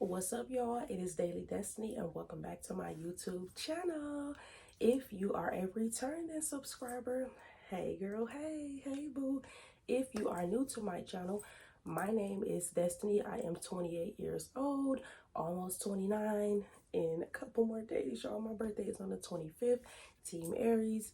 What's up, y'all? It is Daily Destiny, and welcome back to my YouTube channel. If you are a returning subscriber, hey girl, hey boo. If you are new to my channel, my name is Destiny. I am 28 years old, almost 29. In a couple more days, y'all. My birthday is on the 25th, Team Aries.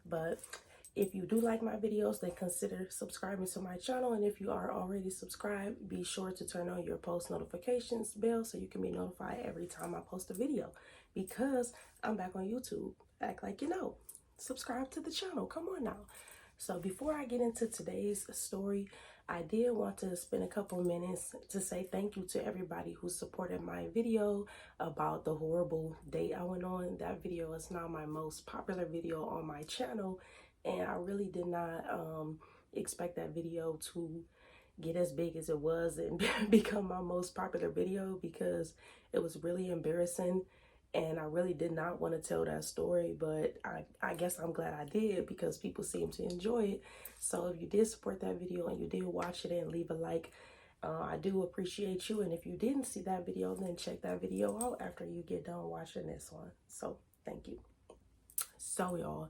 But if you do like my videos, then consider subscribing to my channel. And if you are already subscribed, be sure to turn on your post notifications bell so you can be notified every time I post a video, because I'm back on YouTube. Act like you know. Subscribe to the channel. Come on now. So before I get into today's story, I did want to spend a couple minutes to say thank you to everybody who supported my video about the horrible date I went on. That video is now my most popular video on my channel, and I really did not expect that video to get as big as it was and become my most popular video, because it was really embarrassing and I really did not want to tell that story. But I guess I'm glad I did, because people seem to enjoy it. So if you did support that video and you did watch it and leave a like, I do appreciate you. And if you didn't see that video, then check that video out after you get done watching this one. So thank you. So y'all,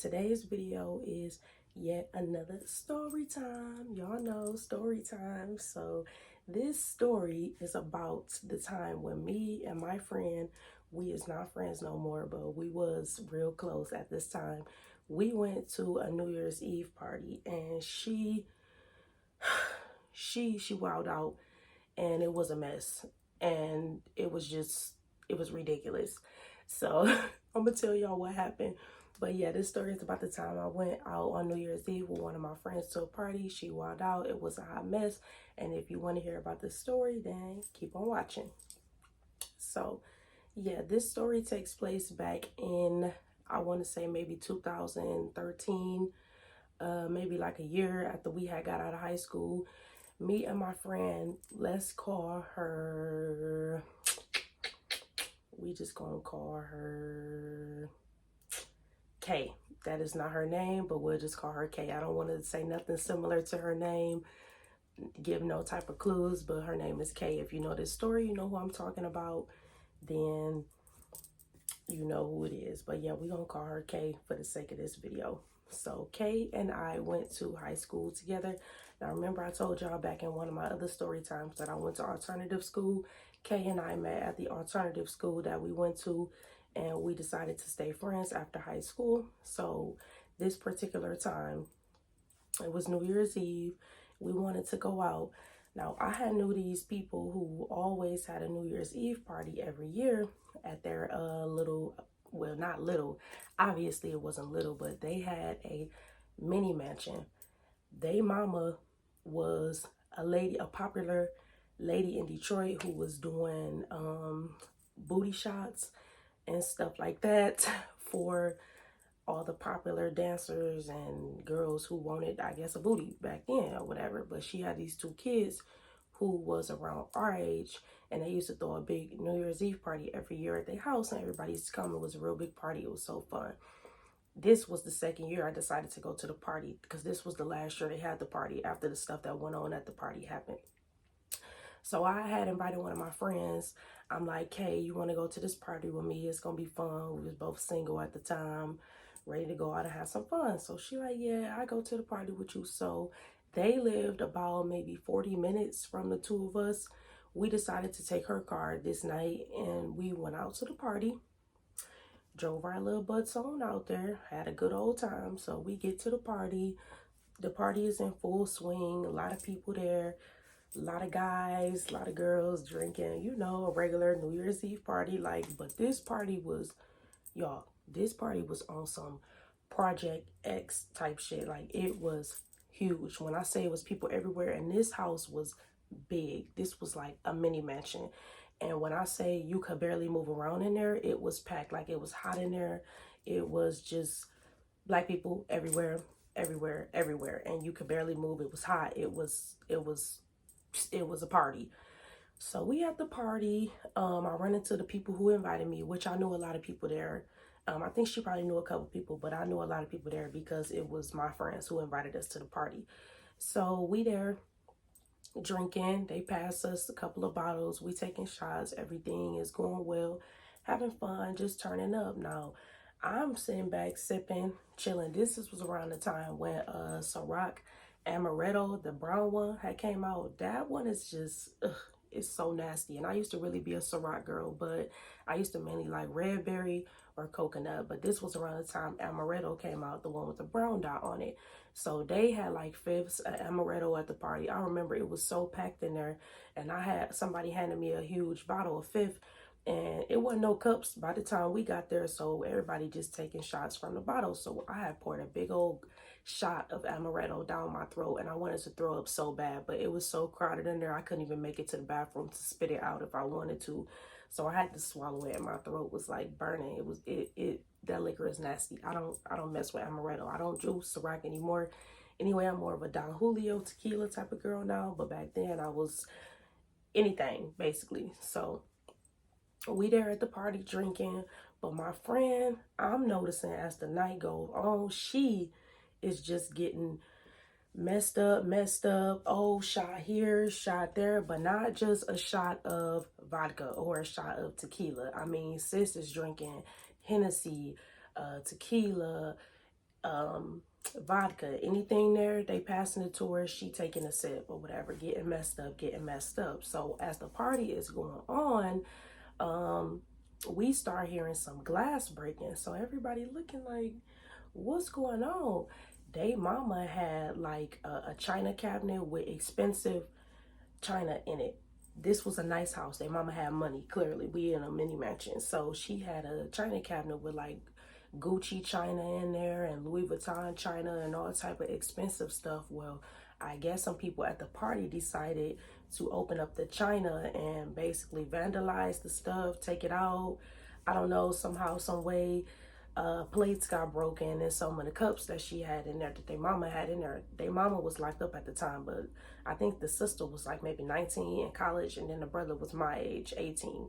today's video is yet another story time. Y'all know story time. So this story is about the time when me and my friend, we is not friends no more, but we was real close at this time. We went to a New Year's Eve party, and she wowed out, and it was a mess, and it was ridiculous. So I'm gonna tell y'all what happened. But yeah, this story is about the time I went out on New Year's Eve with one of my friends to a party. She wowed out. It was a hot mess. And if you want to hear about this story, then keep on watching. So yeah, this story takes place back in, I want to say maybe 2013, maybe like a year after we had got out of high school. Me and my friend, let's call her, we just gonna call her K. That is not her name, but we'll just call her K. I don't want to say nothing similar to her name, give no type of clues, but her name is K. If you know this story, you know who I'm talking about, then you know who it is. But yeah, we're gonna call her K for the sake of this video. So Kay and I went to high school together. Now remember, I told y'all back in one of my other story times that I went to alternative school. Kay and I met at the alternative school that we went to, and we decided to stay friends after high school. So this particular time, it was New Year's Eve. We wanted to go out. Now, I had knew these people who always had a New Year's Eve party every year at their little, well, not little, obviously it wasn't little, but they had a mini mansion. They mama was a lady, a popular lady in Detroit who was doing booty shots and stuff like that for all the popular dancers and girls who wanted, I guess, a booty back then or whatever. But she had these two kids who was around our age, and they used to throw a big New Year's Eve party every year at their house, and everybody used to come. It was a real big party. It was so fun. This was the second year I decided to go to the party, because this was the last year they had the party after the stuff that went on at the party happened. So I had invited one of my friends. I'm like, hey, you want to go to this party with me? It's going to be fun. We was both single at the time, ready to go out and have some fun. So she like, yeah, I go to the party with you. So they lived about maybe 40 minutes from the two of us. We decided to take her car this night, and we went out to the party, drove our little butts on out there, had a good old time. So we get to the party. The party is in full swing. A lot of people there, a lot of guys, a lot of girls drinking, you know, a regular New Year's Eve party. Like, but this party was, y'all, this party was on some Project X type shit. Like, it was huge. When I say it was people everywhere, and this house was big. This was like a mini mansion. And when I say you could barely move around in there, it was packed. Like, it was hot in there. It was just black people everywhere, everywhere. And you could barely move. It was hot. It was a party. So we at the party. I run into the people who invited me, which I knew a lot of people there. I think she probably knew a couple people, but I knew a lot of people there because it was my friends who invited us to the party. So we there. drinking. They pass us a couple of bottles. We taking shots. Everything is going well. Having fun, just turning up. Now, I'm sitting back, sipping, chilling. Was around the time when Ciroc Amaretto, the brown one, had came out. That one is just, ugh, it's so nasty. And I used to really be a Ciroc girl, but I used to mainly like red berry or coconut. But this was around the time Amaretto came out, the one with the brown dot on it. So they had like fifths of Amaretto at the party. I remember it was so packed in there, and I had somebody handed me a huge bottle of fifth, and it wasn't no cups by the time we got there, so everybody just taking shots from the bottle. So I had poured a big old shot of Amaretto down my throat, and I wanted to throw up so bad, but it was so crowded in there I couldn't even make it to the bathroom to spit it out if I wanted to. So I had to swallow it, and my throat was like burning. That liquor is nasty. I don't mess with Amaretto. I don't juice Ciroc anymore. Anyway, I'm more of a Don Julio tequila type of girl now, but back then I was anything basically. So we there at the party drinking, but my friend, I'm noticing as the night goes on, she is just getting messed up. Oh, shot here, shot there, but not just a shot of vodka or a shot of tequila. I mean, sis is drinking Hennessy, tequila, vodka, anything there, they passing it to her, she taking a sip or whatever, getting messed up. So as the party is going on, we start hearing some glass breaking. So everybody looking like, what's going on? They mama had like a china cabinet with expensive china in it. This was a nice house. Their mama had money, clearly. We in a mini mansion. So she had a china cabinet with like Gucci china in there and Louis Vuitton china and all type of expensive stuff. Well, I guess some people at the party decided to open up the china and basically vandalize the stuff, take it out. I don't know, somehow, some way, plates got broken and some of the cups that she had in there that their mama had in there. Their mama was locked up at the time, but I think the sister was like maybe 19 in college, and then the brother was my age, 18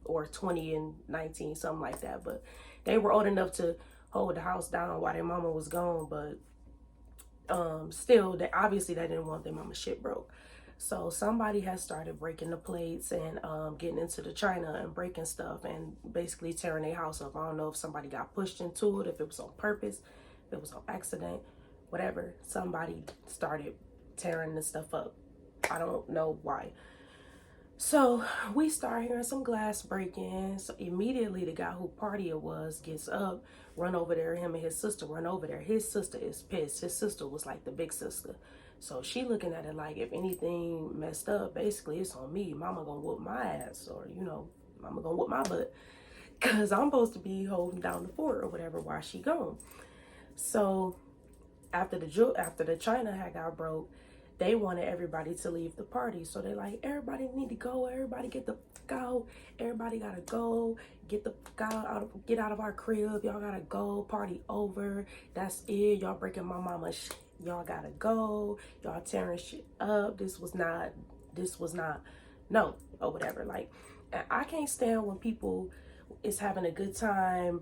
or 20 and 19, something like that. But they were old enough to hold the house down while their mama was gone, but still, they obviously they didn't want their mama shit broke. So somebody has started breaking the plates and getting into the china and breaking stuff and basically tearing their house up. I don't know if somebody got pushed into it, if it was on purpose, if it was on accident, whatever. Somebody started tearing the stuff up. I don't know why. So we start hearing some glass breaking. So immediately the guy who party it was gets up, run over there. Him and his sister run over there. His sister is pissed. His sister was like the big sister. So she looking at it like, if anything messed up, basically it's on me. Mama gonna whoop my ass, or, you know, mama gonna whoop my butt. Because I'm supposed to be holding down the fort or whatever while she gone. So after the china had got broke, they wanted everybody to leave the party. So they're like, everybody need to go. Everybody get the fuck out. Everybody gotta go. Get the fuck out. Get out of our crib. Y'all gotta go. Party over. That's it. Y'all breaking my mama's shit. Y'all gotta go. Y'all tearing shit up. This was not, no, or whatever. Like, I can't stand when people is having a good time,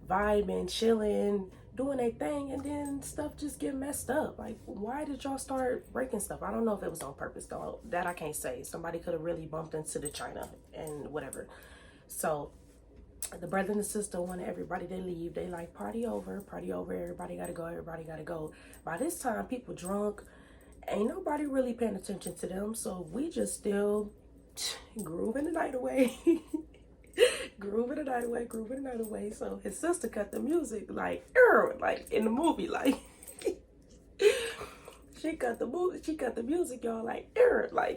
vibing, chilling, doing their thing, and then stuff just get messed up. Like, why did y'all start breaking stuff? I don't know if it was on purpose though. That I can't say. Somebody could have really bumped into the china and whatever. So the brother and the sister wanted everybody to leave. They like, party over, everybody gotta go, everybody gotta go. By this time, people drunk, ain't nobody really paying attention to them, so we just still grooving the night away. grooving the night away. So his sister cut the music like in the movie, like she cut the music, y'all, like everybody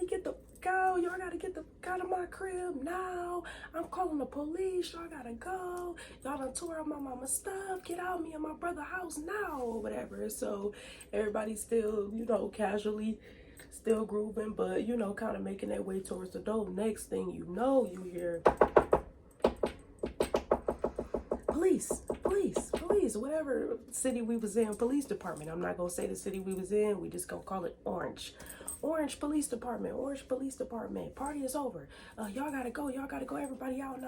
get the fuck out. Y'all gotta get the fuck out of my crib now. I'm calling the police. Y'all gotta go. Y'all done tore up my mama's stuff. Get out of me and my brother's house now, or whatever. So everybody still, you know, casually still grooving, but, you know, kind of making their way towards the door. Next thing you know, you hear police, whatever city we was in, police department. I'm not gonna say the city we was in. We just gonna call it Orange Police Department. Party is over. Y'all gotta go. Everybody out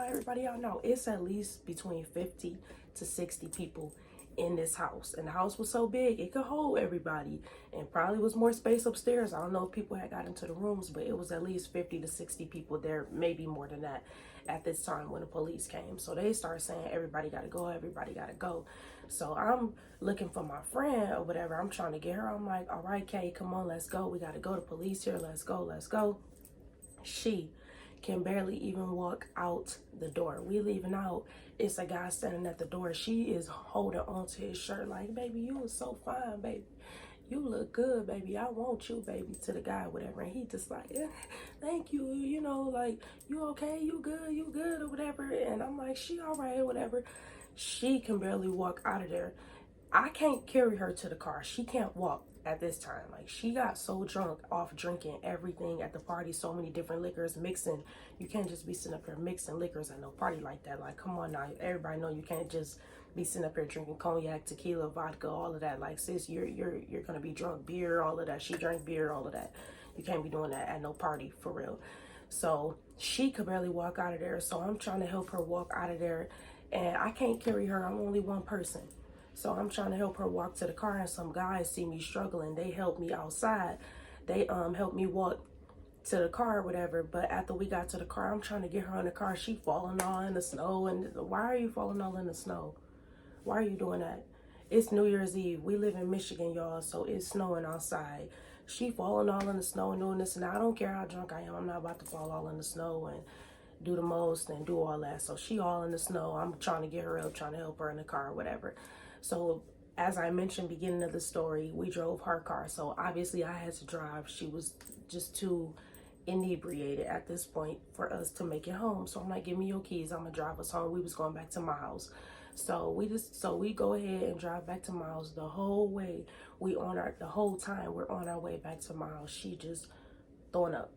now. It's at least between 50 to 60 people in this house. And the house was so big, it could hold everybody. And probably was more space upstairs. I don't know if people had got into the rooms, but it was at least 50 to 60 people there, maybe more than that at this time when the police came. So they started saying, everybody got to go, everybody got to go. So I'm looking for my friend or whatever. I'm trying to get her. I'm like, all right, Kay, come on, let's go. We got to go. The police here. Let's go. Let's go. She can barely even walk out the door. We leaving out. It's a guy standing at the door. She is holding onto his shirt like, baby, you was so fine, baby. You look good, baby. I want you, baby, to the guy, whatever. And he just like, yeah, thank you, you know, like, you okay? You good, or whatever. And I'm like, she all right, whatever. She can barely walk out of there. I can't carry her to the car. She can't walk at this time. Like, she got so drunk off drinking everything at the party, so many different liquors, mixing. You can't just be sitting up here mixing liquors at no party like that. Like, come on now. Everybody know you can't just be sitting up here drinking cognac, tequila, vodka, all of that. Like, sis, you're gonna be drunk. Beer, all of that. She drank beer, all of that. You can't be doing that at no party, for real. So she could barely walk out of there. So I'm trying to help her walk out of there, and I can't carry her. I'm only one person. So I'm trying to help her walk to the car, and some guys see me struggling. They help me outside. They helped me walk to the car or whatever. But after we got to the car, I'm trying to get her in the car. She falling all in the snow. And why are you falling all in the snow? Why are you doing that? It's New Year's Eve. We live in Michigan, y'all, so it's snowing outside. She falling all in the snow and doing this. And I don't care how drunk I am. I'm not about to fall all in the snow and do the most and do all that. So she all in the snow. I'm trying to get her up, trying to help her in the car or whatever. So as I mentioned beginning of the story, we drove her car. So obviously I had to drive. She was just too inebriated at this point for us to make it home. So I'm like, give me your keys. I'm gonna drive us home. We was going back to my house. So we go ahead and drive back to my house. The whole way the whole time we're on our way back to my house, she just throwing up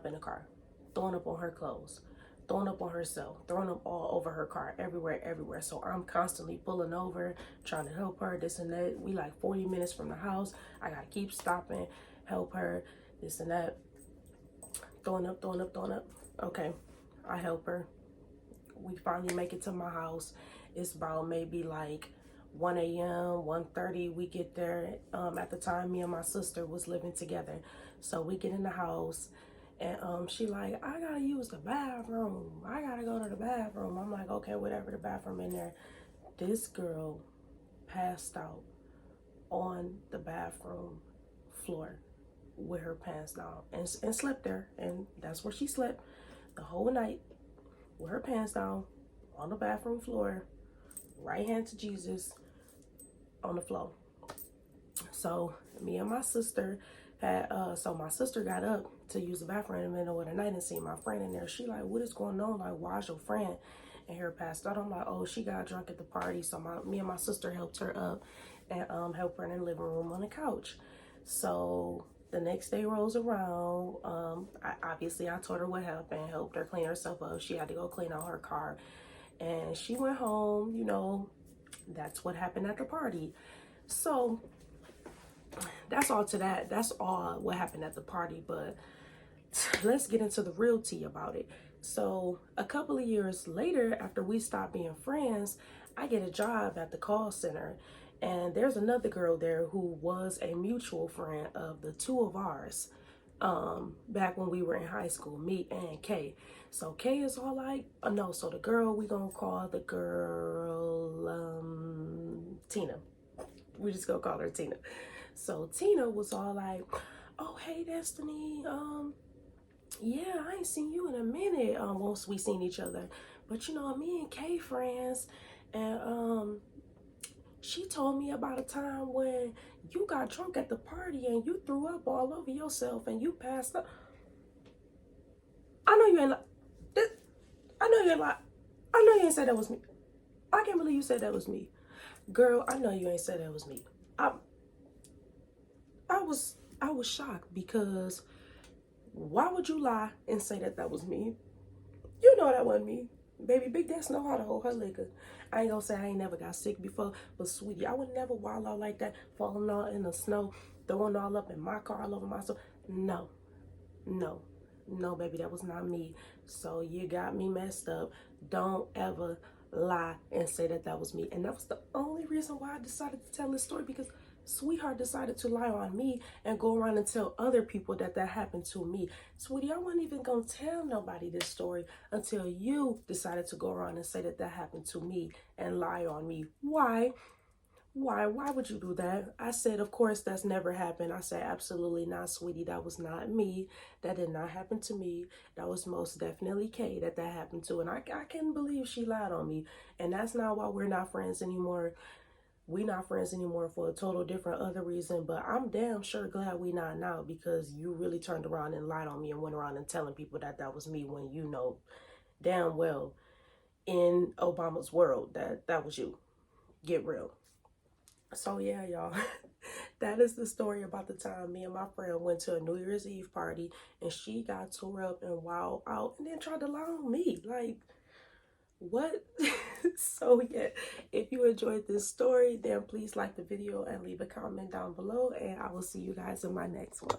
in the car, throwing up on her clothes, throwing up on herself, throwing up all over her car, everywhere. So I'm constantly pulling over, trying to help her, this and that. We like 40 minutes from the house. I gotta keep stopping, help her, this and that. Throwing up. Okay, I help her. We finally make it to my house. It's about maybe like 1 a.m., 1:30. We get there. At the time, me and my sister was living together. So we get in the house, and she like, I gotta use the bathroom. I gotta go to the bathroom. I'm like, okay, whatever, the bathroom in there. This girl passed out on the bathroom floor with her pants down and slept there. And that's where she slept the whole night, with her pants down on the bathroom floor, right hand to Jesus on the floor. So me and my sister had so my sister got up to use the bathroom in the middle of the night and see my friend in there. She like, what is going on? Like, why's your friend in here passed out? I'm like, oh, she got drunk at the party. So me and my sister helped her up and helped her in the living room on the couch. So the next day rolls around. Obviously I told her what happened, helped her clean herself up. She had to go clean out her car, and she went home. You know, that's what happened at the party. So that's all to that. That's all what happened at the party. But let's get into the real tea about it. So a couple of years later, after we stopped being friends, I get a job at the call center. And there's another girl there who was a mutual friend of the two of ours back when we were in high school, me and Kay. So Kay is all like, so the girl, we gonna call the girl Tina. We just gonna call her Tina. So Tina was all like, oh, hey, Destiny, yeah, I ain't seen you in a minute once we seen each other. But, you know, me and Kay friends, and she told me about a time when you got drunk at the party and you threw up all over yourself and you passed up. I know you ain't I know you ain't I know you ain't said that was me. I can't believe you said that was me. Girl, I know you ain't said that was me. I was shocked, because why would you lie and say that that was me? You know that wasn't me. Baby, Big Des know how to hold her liquor. I ain't gonna say I ain't never got sick before, but sweetie, I would never wild out like that, falling all in the snow, throwing all up in my car, all over myself. No, baby, that was not me. So you got me messed up. Don't ever lie and say that that was me. And that was the only reason why I decided to tell this story, because sweetheart decided to lie on me and go around and tell other people that that happened to me. Sweetie, I wasn't even gonna tell nobody this story until you decided to go around and say that that happened to me and lie on me. Why? Why would you do that? I said, of course, that's never happened. I said, absolutely not, sweetie. That was not me. That did not happen to me. That was most definitely Kay that happened to. And I can't believe she lied on me. And that's not why we're not friends anymore. We not friends anymore for a total different other reason. But I'm damn sure glad we not now, because you really turned around and lied on me and went around and telling people that that was me, when you know damn well in Obama's world that that was you. Get real. So yeah, y'all, that is the story about the time me and my friend went to a New Year's Eve party and she got tore up and wild out and then tried to lie on me. Like, what? So yeah, if you enjoyed this story, then please like the video and leave a comment down below, and I will see you guys in my next one.